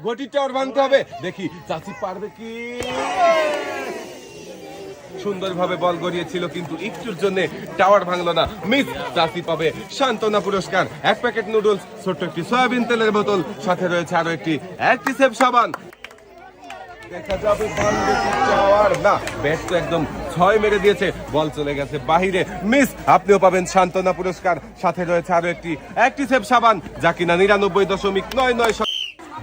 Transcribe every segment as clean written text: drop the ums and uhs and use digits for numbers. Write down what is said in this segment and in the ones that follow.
গটি tower ভাঙতে হবে, দেখি চাচি পারবে কি। সুন্দরভাবে বল গড়িয়েছিল কিন্তু একটুর জন্য টাওয়ার ভাঙলো না, মিস। চাচি পাবে সান্ত্বনা পুরস্কার, 1 প্যাকেট নুডলস, ছোট্ট একটি সয়াবিন তেলের বোতল, সাথে রয়েছে আরো একটি অ্যাক্টিসেভ সাবান। দেখা যাবে ভাঙবে কি টাওয়ার, না ব্যাট তো একদম 6 মেরে দিয়েছে, বল চলে গেছে বাহিরে, মিস। আপনিও পাবেন সান্ত্বনা পুরস্কার, সাথে রয়েছে আরো একটি অ্যাক্টিসেভ সাবান, যা কিনা 99.99।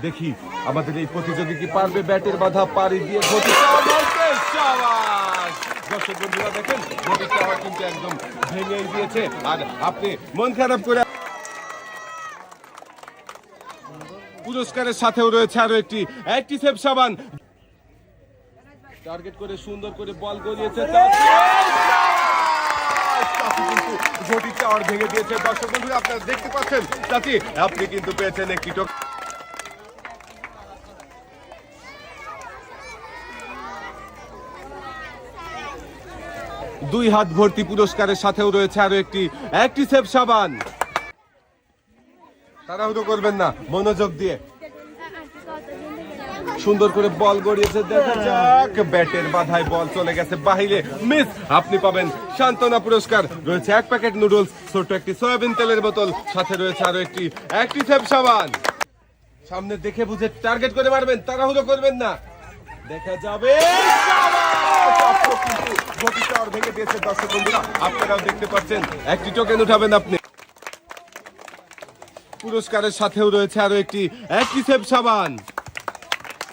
দেখি আমাদের এই প্রতিযোগী কি পারবে ব্যাটের বাধা পাড়ি দিয়ে গতি টাওয়ার ভাঙতে। শাবাশ! দর্শক বন্ধুরা দেখেন, গতি টাওয়ার কিন্তু একদম ভেঙেই দিয়েছে, আর আপনি মন খারাপ করে। পুরস্কারের সাথেও রয়েছে আরো একটি অ্যাক্টিসেভ সাবান। টার্গেট করে সুন্দর করে বল গড়িয়েছে, গতি টাওয়ার ভেঙে দিয়েছে। দর্শক বন্ধুরা আপনারা দেখতে পাচ্ছেন, চাচি আপনি কিন্তু পেয়েছেন একটি টোকেন। 2 হাত ভর্তি পুরস্কারের সাথেও রয়েছে আরো একটি অ্যাক্টিসেভ সাবান। তাড়াহুড়ো করবেন না, মনোযোগ দিয়ে। সুন্দর করে বল গড়িয়েছে, দেখা যাক। ব্যাটের বাধায় বল চলে গেছে বাহিরে, মিস। আপনি পাবেন সান্ত্বনা পুরস্কার, রয়েছে 1 প্যাকেট নুডলস, ছোট্ট একটি সয়াবিন তেলের বোতল, সাথে রয়েছে আরো একটি অ্যাক্টিসেভ সাবান। সামনে দেখে বুঝে টার্গেট করে মারবেন, তাড়াহুড়ো করবেন না। দেখা যাবে, গতি টাওয়ার ভেঙে দিয়েছে। দর্শক বন্ধুরা আপনারাও দেখতে পাচ্ছেন, একটি টোকেন উঠাবেন আপনি। পুরস্কারের সাথেও রয়েছে আরো একটি অ্যাক্টিসেভ সাবান।